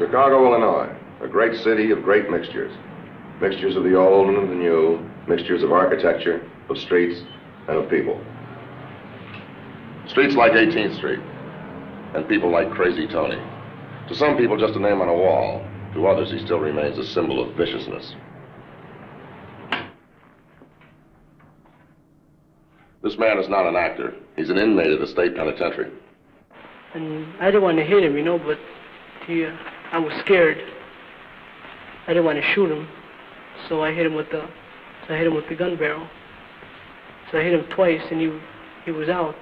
Chicago, Illinois, a great city of great mixtures. Mixtures of the old and of the new, mixtures of architecture, of streets, and of people. Streets like 18th Street, and people like Crazy Tony. To some people, just a name on a wall. To others, he still remains a symbol of viciousness. This man is not an actor. He's an inmate of the state penitentiary. And I didn't want to hit him, but I was scared. I didn't want to shoot him, so I hit him with the gun barrel. So I hit him twice, and he was out.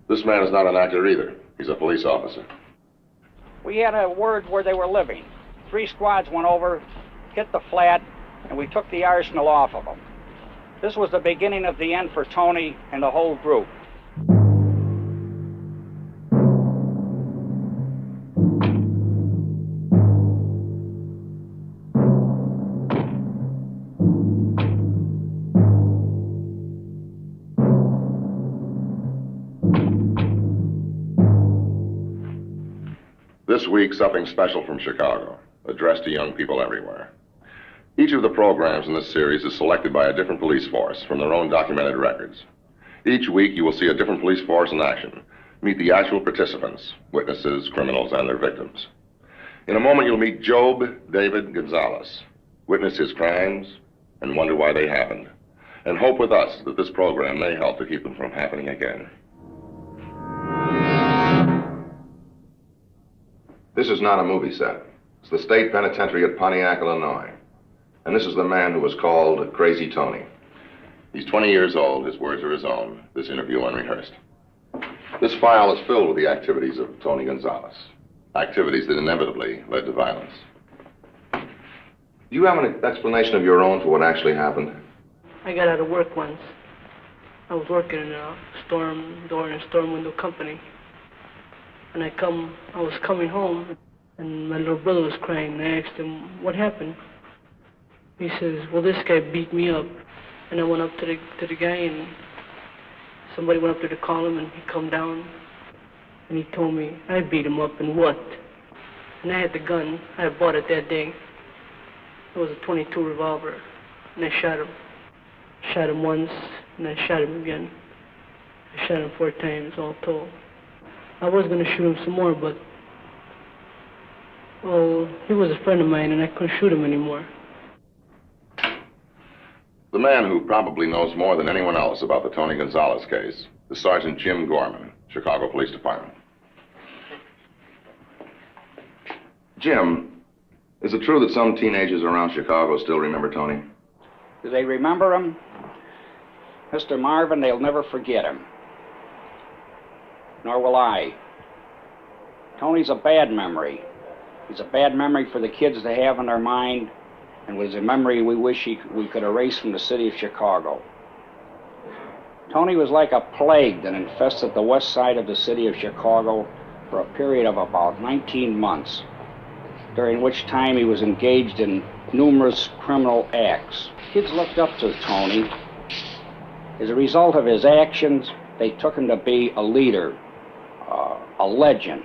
This man is not an actor either. He's a police officer. We had a word where they were living. 3 squads went over, hit the flat, and we took the arsenal off of them. This was the beginning of the end for Tony and the whole group. This week, something special from Chicago, addressed to young people everywhere. Each of the programs in this series is selected by a different police force from their own documented records. Each week, you will see a different police force in action, meet the actual participants, witnesses, criminals, and their victims. In a moment, you'll meet Job David Gonzales, witness his crimes, and wonder why they happened, and hope with us that this program may help to keep them from happening again. This is not a movie set. It's the state penitentiary at Pontiac, Illinois. And this is the man who was called Crazy Tony. He's 20 years old. His words are his own. This interview unrehearsed. This file is filled with the activities of Tony Gonzales. Activities that inevitably led to violence. Do you have an explanation of your own for what actually happened? I got out of work once. I was working in a storm door and storm window company. And I was coming home, and my little brother was crying, and I asked him, what happened? He says, well, this guy beat me up. And I went up to the guy, and somebody went up there to call him, and he come down, and he told me, I beat him up, and what? And I had the gun. I had bought it that day. It was a .22 revolver, and I shot him. Shot him once, and I shot him again. I shot him 4 times, all told. I was going to shoot him some more, but, well, he was a friend of mine, and I couldn't shoot him anymore. The man who probably knows more than anyone else about the Tony Gonzales case is Sergeant Jim Gorman, Chicago Police Department. Jim, is it true that some teenagers around Chicago still remember Tony? Do they remember him? Mr. Marvin, they'll never forget him. Nor will I. Tony's a bad memory. He's a bad memory for the kids to have in their mind, and was a memory we wish we could erase from the city of Chicago. Tony was like a plague that infested the west side of the city of Chicago for a period of about 19 months, during which time he was engaged in numerous criminal acts. Kids looked up to Tony. As a result of his actions, they took him to be a leader, a legend.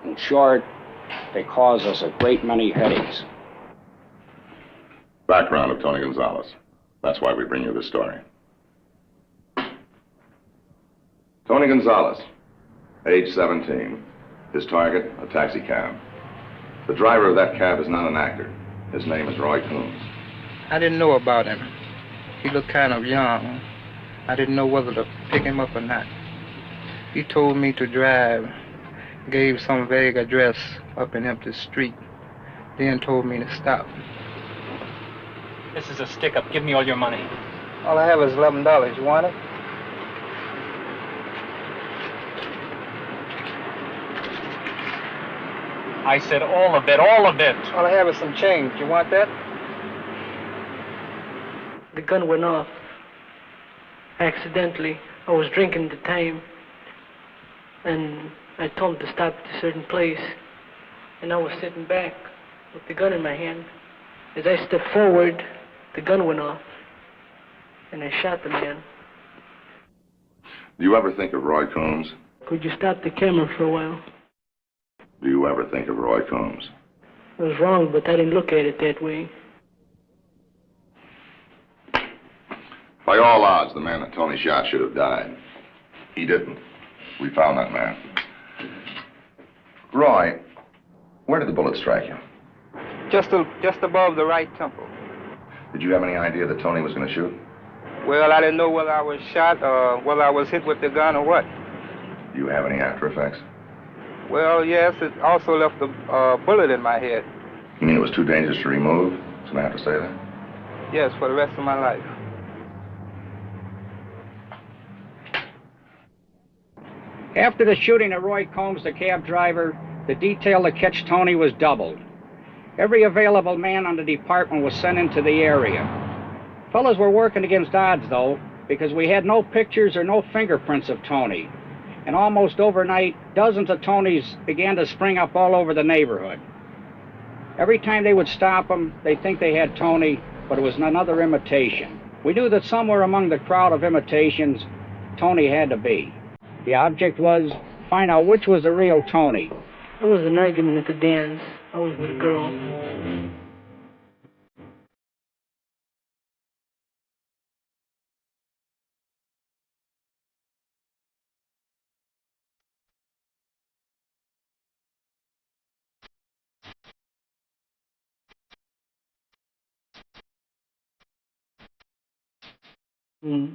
In short, they caused us a great many headaches. Background of Tony Gonzales. That's why we bring you this story. Tony Gonzales, age 17. His target, a taxi cab. The driver of that cab is not an actor. His name is Roy Coombs. I didn't know about him. He looked kind of young. I didn't know whether to pick him up or not. He told me to drive, gave some vague address up an empty street, then told me to stop. This is a stick-up. Give me all your money. All I have is $11. You want it? I said all of it, all of it. All I have is some change. You want that? The gun went off. Accidentally. I was drinking at the time. And I told him to stop at a certain place. And I was sitting back with the gun in my hand. As I stepped forward, the gun went off. And I shot the man. Do you ever think of Roy Combs? Could you stop the camera for a while? Do you ever think of Roy Combs? I was wrong, but I didn't look at it that way. By all odds, the man that Tony shot should have died. He didn't. We found that man. Roy, where did the bullet strike you? Just above the right temple. Did you have any idea that Tony was going to shoot? Well, I didn't know whether I was shot or whether I was hit with the gun or what. Do you have any after effects? Well, yes, it also left a bullet in my head. You mean it was too dangerous to remove? Something I have to say that? Yes, for the rest of my life. After the shooting of Roy Combs, the cab driver, the detail to catch Tony was doubled. Every available man on the department was sent into the area. Fellas were working against odds, though, because we had no pictures or no fingerprints of Tony. And almost overnight, dozens of Tonys began to spring up all over the neighborhood. Every time they would stop him, they'd think they had Tony, but it was another imitation. We knew that somewhere among the crowd of imitations, Tony had to be. The object was find out which was the real Tony. There was an argument at the dance. I was with a girl.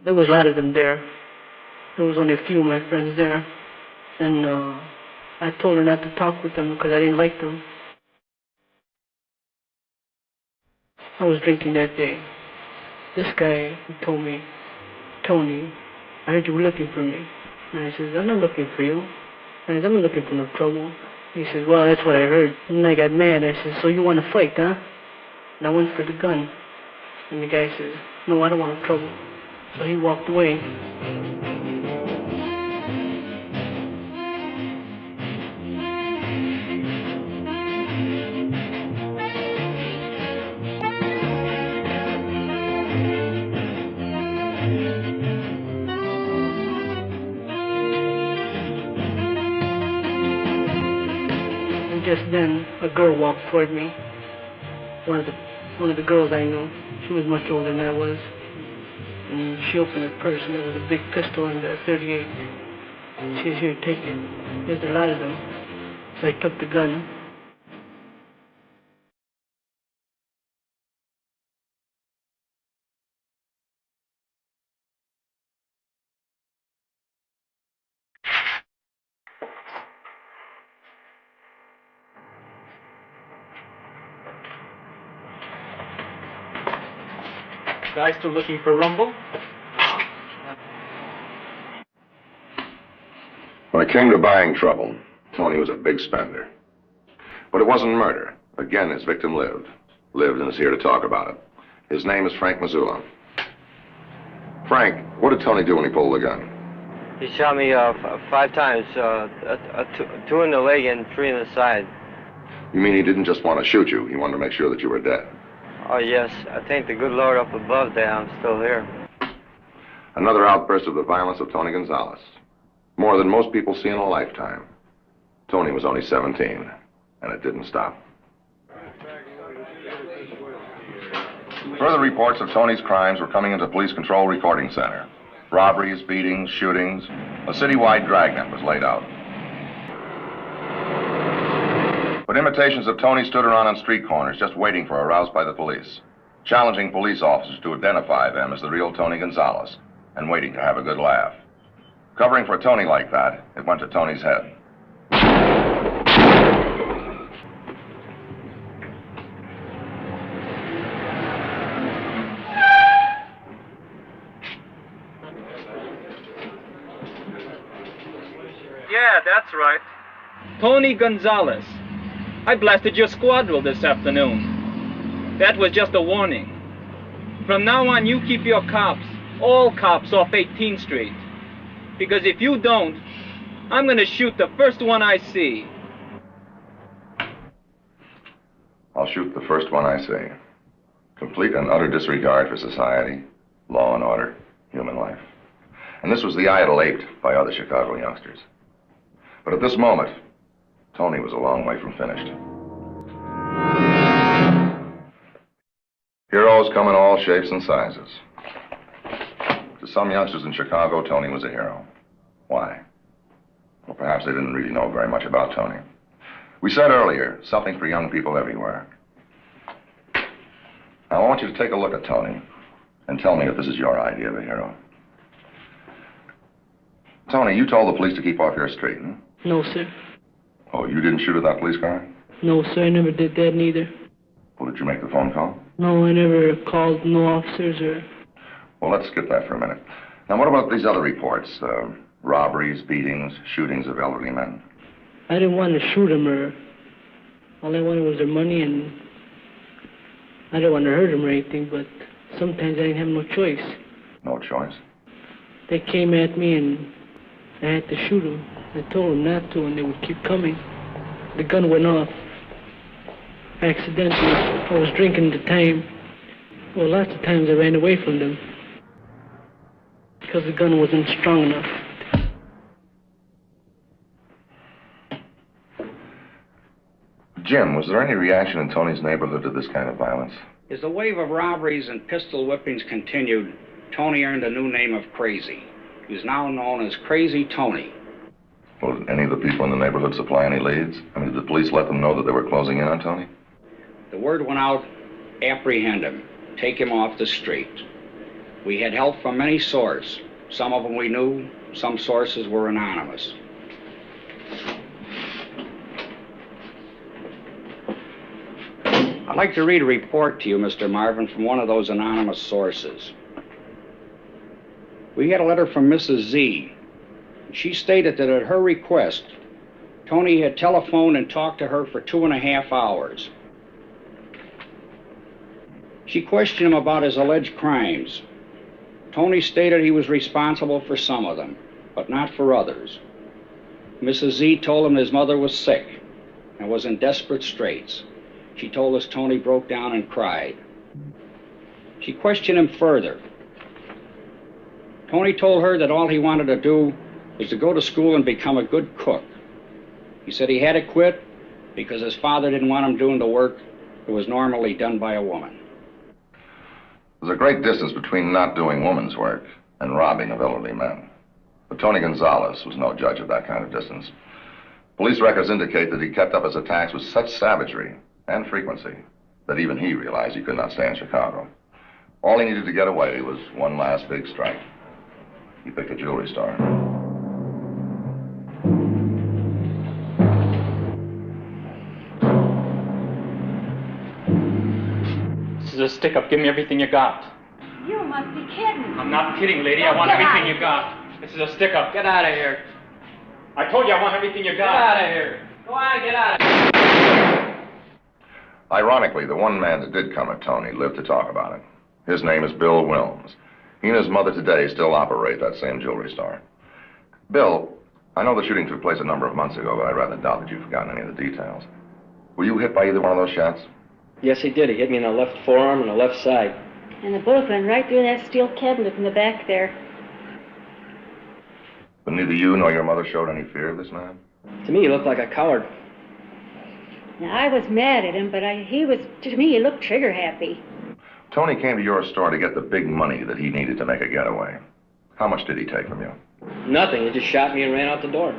There was a lot of them there. There was only a few of my friends there. And I told her not to talk with them because I didn't like them. I was drinking that day. This guy, he told me, Tony, I heard you were looking for me. And I said, I'm not looking for you. I said, I'm not looking for no trouble. He said, well, that's what I heard. And I got mad. I said, so you want to fight, huh? And I went for the gun. And the guy says, no, I don't want no trouble. So he walked away. And just then, a girl walked toward me. One of the girls I knew. She was much older than I was. And she opened her purse, and there was a big pistol in there, 38. She said, here, take it. There's a lot of them. So I took the gun. Guys still looking for Rumble? When it came to buying trouble, Tony was a big spender. But it wasn't murder. Again, his victim lived and is here to talk about it. His name is Frank Missoula. Frank, what did Tony do when he pulled the gun? He shot me 5 times, two in the leg and 3 in the side. You mean he didn't just want to shoot you, he wanted to make sure that you were dead? Oh, yes. I thank the good Lord up above that I'm still here. Another outburst of the violence of Tony Gonzales. More than most people see in a lifetime. Tony was only 17, and it didn't stop. Further reports of Tony's crimes were coming into Police Control Recording Center. Robberies, beatings, shootings. A citywide dragnet was laid out. But imitations of Tony stood around on street corners just waiting for aroused by the police, challenging police officers to identify them as the real Tony Gonzales. and waiting to have a good laugh. Covering for Tony like that, it went to Tony's head. Yeah, that's right. Tony Gonzales. I blasted your squadron this afternoon. That was just a warning. From now on, you keep your cops, all cops, off 18th Street. Because if you don't, I'm gonna shoot the first one I see. I'll shoot the first one I see. Complete and utter disregard for society, law and order, human life. And this was the idol aped by other Chicago youngsters. But at this moment, Tony was a long way from finished. Heroes come in all shapes and sizes. To some youngsters in Chicago, Tony was a hero. Why? Well, perhaps they didn't really know very much about Tony. We said earlier, something for young people everywhere. Now, I want you to take a look at Tony and tell me if this is your idea of a hero. Tony, you told the police to keep off your street, huh? No, sir. Oh, you didn't shoot at that police car? No, sir, I never did that neither. Well, did you make the phone call? No, I never called no officers or... Well, let's skip that for a minute. Now, what about these other reports? Robberies, beatings, shootings of elderly men? I didn't want to shoot them or... All I wanted was their money, and I didn't want to hurt them or anything, but sometimes I didn't have no choice. No choice? They came at me and I had to shoot them. I told them not to, and they would keep coming. The gun went off. Accidentally, I was drinking at the time. Well, lots of times I ran away from them because the gun wasn't strong enough. Jim, was there any reaction in Tony's neighborhood to this kind of violence? As the wave of robberies and pistol whippings continued, Tony earned a new name of Crazy. He was now known as Crazy Tony. Well, did any of the people in the neighborhood supply any leads? I mean, did the police let them know that they were closing in on Tony? The word went out, apprehend him, take him off the street. We had help from many sources. Some of them we knew, some sources were anonymous. I'd like to read a report to you, Mr. Marvin, from one of those anonymous sources. We had a letter from Mrs. Z. She stated that at her request, Tony had telephoned and talked to her for 2.5 hours. She questioned him about his alleged crimes. Tony stated he was responsible for some of them, but not for others. Mrs. Z told him his mother was sick and was in desperate straits. She told us Tony broke down and cried. She questioned him further. Tony told her that all he wanted to do was to go to school and become a good cook. He said he had to quit because his father didn't want him doing the work that was normally done by a woman. There's a great distance between not doing woman's work and robbing of elderly men. But Tony Gonzales was no judge of that kind of distance. Police records indicate that he kept up his attacks with such savagery and frequency that even he realized he could not stay in Chicago. All he needed to get away was one last big strike. He picked a jewelry store. This is a stick-up. Give me everything you got. You must be kidding. I'm not kidding, lady. I Well, want get everything out. you got. This is a stick-up. Get out of here. I told you I want everything you got. Get out of here. Go on, get out of here. Ironically, the one man that did come at Tony lived to talk about it. His name is Bill Wilms. He and his mother today still operate that same jewelry store. Bill, I know the shooting took place a number of months ago, but I rather doubt that you've forgotten any of the details. Were you hit by either one of those shots? Yes, he did. He hit me in the left forearm and the left side. And the bullet went right through that steel cabinet in the back there. But neither you nor your mother showed any fear of this man? To me, he looked like a coward. Now, I was mad at him, but to me, he looked trigger happy. Tony came to your store to get the big money that he needed to make a getaway. How much did he take from you? Nothing. He just shot me and ran out the door.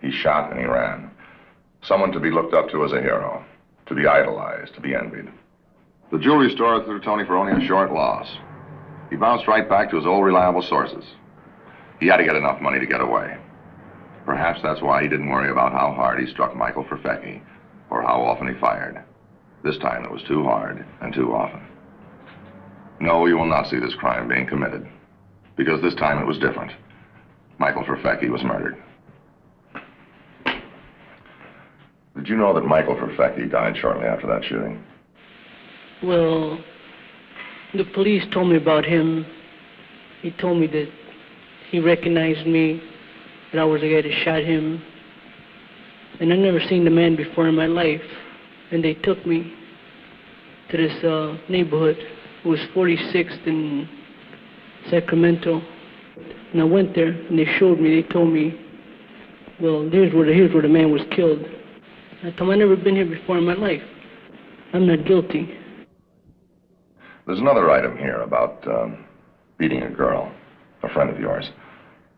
He shot and he ran. Someone to be looked up to as a hero, to be idolized, to be envied. The jewelry store threw Tony for only a short loss. He bounced right back to his old reliable sources. He had to get enough money to get away. Perhaps that's why he didn't worry about how hard he struck Michael Perfecki or how often he fired. This time it was too hard and too often. No, you will not see this crime being committed, because this time it was different. Michael Perfecki was murdered. Did you know that Michael Perfecki died shortly after that shooting? Well, the police told me about him. He told me that he recognized me, that I was the guy that shot him. And I'd never seen the man before in my life. And they took me to this neighborhood. It was 46th in Sacramento. And I went there, and they showed me, they told me, well, here's where the man was killed. I told them I'd never been here before in my life. I'm not guilty. There's another item here about beating a girl, a friend of yours.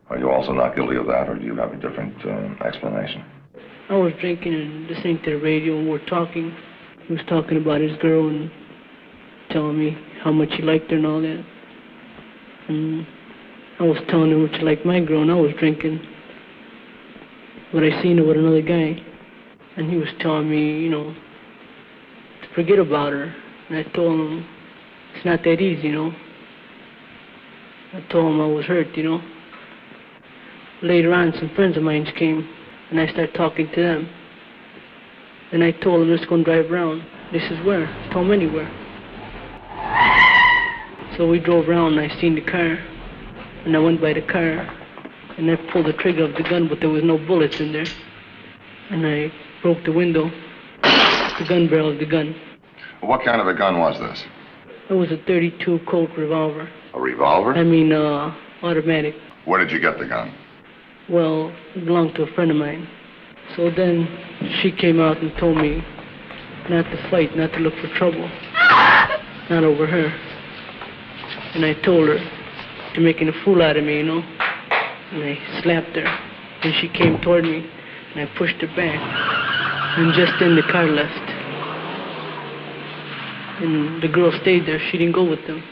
Are you also not guilty of that, or do you have a different explanation? I was drinking and listening to the radio, and we were talking. He was talking about his girl and telling me how much he liked her and all that. And I was telling him how much I liked my girl, and I was drinking. But I seen her with another guy. And he was telling me, you know, to forget about her. And I told him, it's not that easy, you know. I told him I was hurt, you know. Later on, some friends of mine came, and I started talking to them. And I told them, let's go and drive around. This is where. I told them anywhere. So we drove around, and I seen the car. And I went by the car, and I pulled the trigger of the gun, but there was no bullets in there. And I broke the window, the gun barrel of the gun. What kind of a gun was this? It was a .32 Colt revolver. A revolver? I mean, automatic. Where did you get the gun? Well, it belonged to a friend of mine. So then she came out and told me not to fight, not to look for trouble. Not over her. And I told her, you're making a fool out of me, you know. And I slapped her. And she came toward me, and I pushed her back. And just then the car left. And the girl stayed there. She didn't go with them.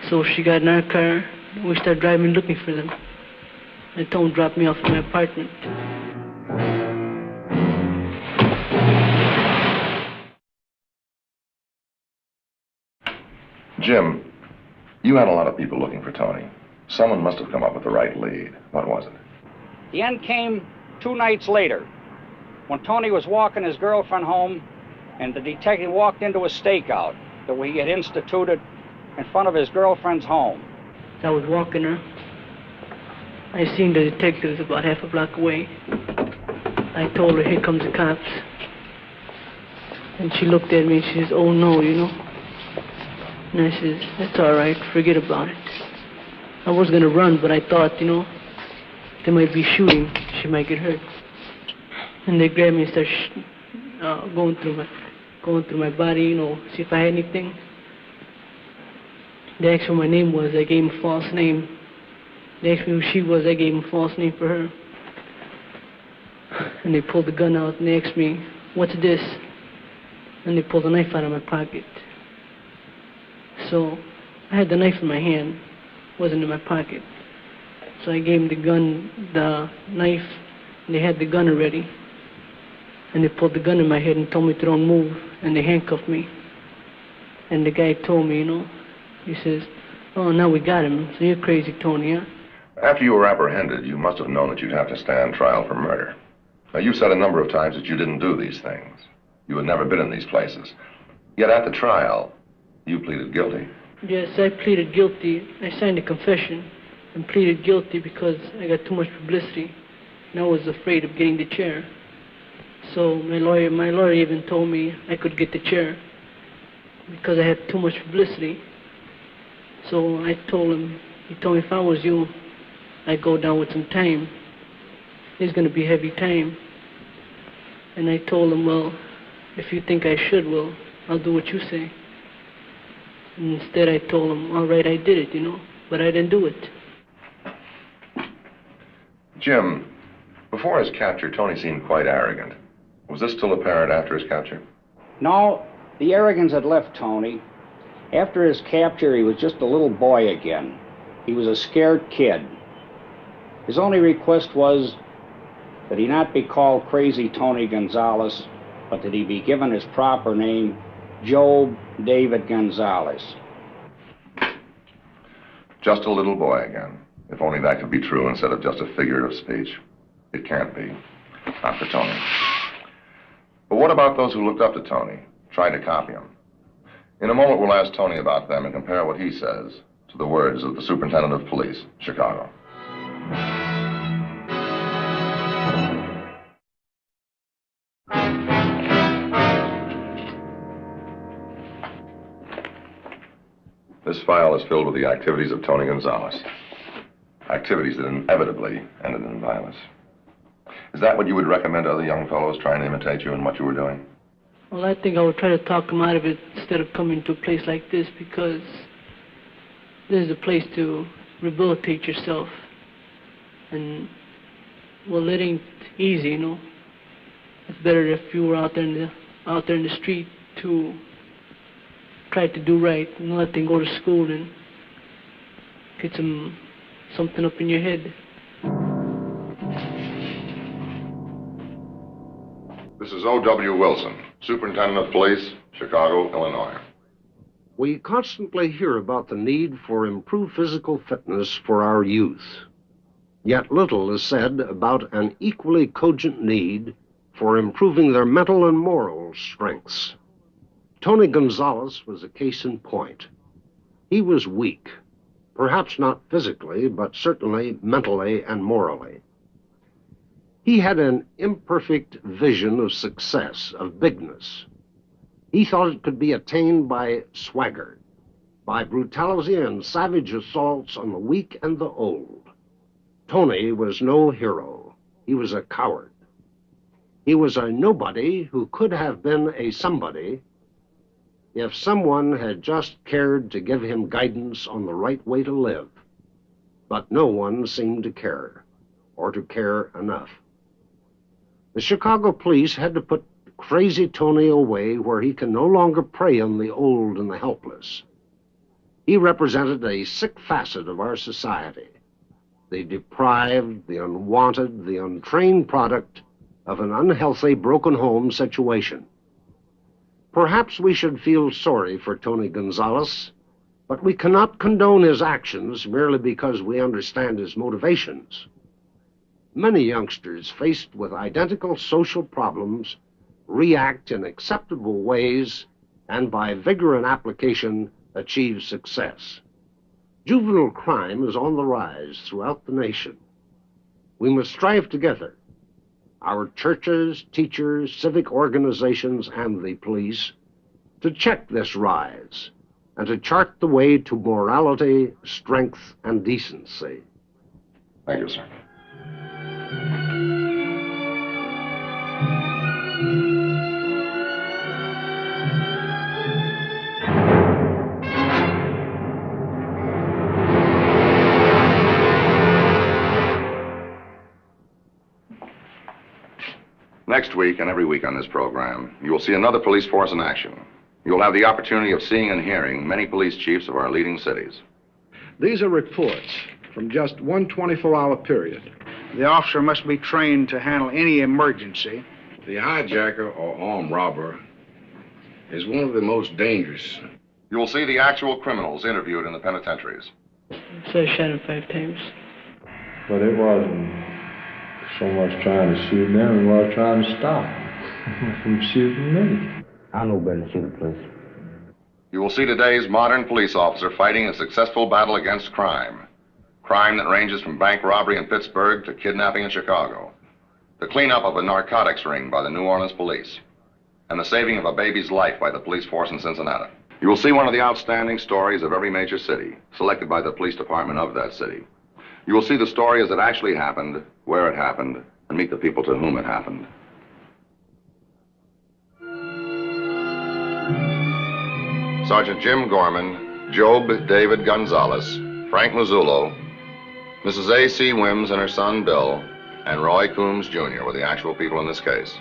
So she got in our car, and we started driving looking for them. I told them to drop me off at my apartment. Jim, you had a lot of people looking for Tony. Someone must have come up with the right lead. What was it? The end came 2 nights later, when Tony was walking his girlfriend home, and the detective walked into a stakeout that we had instituted in front of his girlfriend's home. I was walking her. I seen the detectives about half a block away. I told her, here comes the cops. And she looked at me and she says, oh no, you know. And I says, that's all right, forget about it. I was gonna run, but I thought, you know, they might be shooting, she might get hurt. And they grabbed me and started going through my body, you know, see if I had anything. They asked me what my name was. I gave them a false name. They asked me who she was. I gave them a false name for her. And they pulled the gun out and they asked me, what's this? And they pulled a knife out of my pocket. So I had the knife in my hand. It wasn't in my pocket. So I gave them the gun, the knife, and they had the gun already. And they pulled the gun in my head and told me to don't move. And they handcuffed me. And the guy told me, you know, he says, oh, now we got him. So you're crazy, Tony, huh? After you were apprehended, you must have known that you'd have to stand trial for murder. Now, you said a number of times that you didn't do these things. You had never been in these places. Yet at the trial, you pleaded guilty. Yes, I pleaded guilty. I signed a confession and pleaded guilty because I got too much publicity. And I was afraid of getting the chair. So my lawyer even told me I could get the chair because I had too much publicity. So I told him, he told me if I was you, I'd go down with some time. It's going to be heavy time. And I told him, well, if you think I should, well, I'll do what you say. And instead I told him, all right, I did it, you know, but I didn't do it. Jim, before his capture, Tony seemed quite arrogant. Was this still apparent after his capture? No, the arrogance had left Tony. After his capture, he was just a little boy again. He was a scared kid. His only request was that he not be called Crazy Tony Gonzales, but that he be given his proper name, Job David Gonzales. Just a little boy again. If only that could be true instead of just a figure of speech. It can't be. Not for Tony. But what about those who looked up to Tony, tried to copy him? In a moment, we'll ask Tony about them and compare what he says to the words of the Superintendent of Police, Chicago. This file is filled with the activities of Tony Gonzales. Activities that inevitably ended in violence. Is that what you would recommend to other young fellows trying to imitate you in what you were doing? Well, I think I would try to talk them out of it instead of coming to a place like this, because this is a place to rehabilitate yourself. And, well, it ain't easy, you know. It's better if you were out there in the street to try to do right and let them go to school and get something up in your head. This is O.W. Wilson, Superintendent of Police, Chicago, Illinois. We constantly hear about the need for improved physical fitness for our youth. Yet little is said about an equally cogent need for improving their mental and moral strengths. Tony Gonzales was a case in point. He was weak, perhaps not physically, but certainly mentally and morally. He had an imperfect vision of success, of bigness. He thought it could be attained by swagger, by brutality and savage assaults on the weak and the old. Tony was no hero. He was a coward. He was a nobody who could have been a somebody if someone had just cared to give him guidance on the right way to live. But no one seemed to care, or to care enough. The Chicago police had to put Crazy Tony away where he can no longer prey on the old and the helpless. He represented a sick facet of our society, the deprived, the unwanted, the untrained product of an unhealthy, broken home situation. Perhaps we should feel sorry for Tony Gonzales, but we cannot condone his actions merely because we understand his motivations. Many youngsters faced with identical social problems react in acceptable ways and by vigor and application achieve success. Juvenile crime is on the rise throughout the nation. We must strive together, our churches, teachers, civic organizations, and the police, to check this rise and to chart the way to morality, strength, and decency. Thank you, sir. Next week and every week on this program, you will see another police force in action. You'll have the opportunity of seeing and hearing many police chiefs of our leading cities. These are reports from just one 24-hour period. The officer must be trained to handle any emergency. The hijacker or armed robber is one of the most dangerous. You will see the actual criminals interviewed in the penitentiaries. So I shot him 5 times. But it wasn't so much trying to shoot them, it was trying to stop them from shooting me. I know better than shoot the police. You will see today's modern police officer fighting a successful battle against crime. Crime that ranges from bank robbery in Pittsburgh to kidnapping in Chicago. The cleanup of a narcotics ring by the New Orleans police. And the saving of a baby's life by the police force in Cincinnati. You will see one of the outstanding stories of every major city, selected by the police department of that city. You will see the story as it actually happened, where it happened, and meet the people to whom it happened. Sergeant Jim Gorman, Job David Gonzales, Frank Mazzullo, Mrs. A.C. Wims and her son Bill, and Roy Coombs Jr. were the actual people in this case.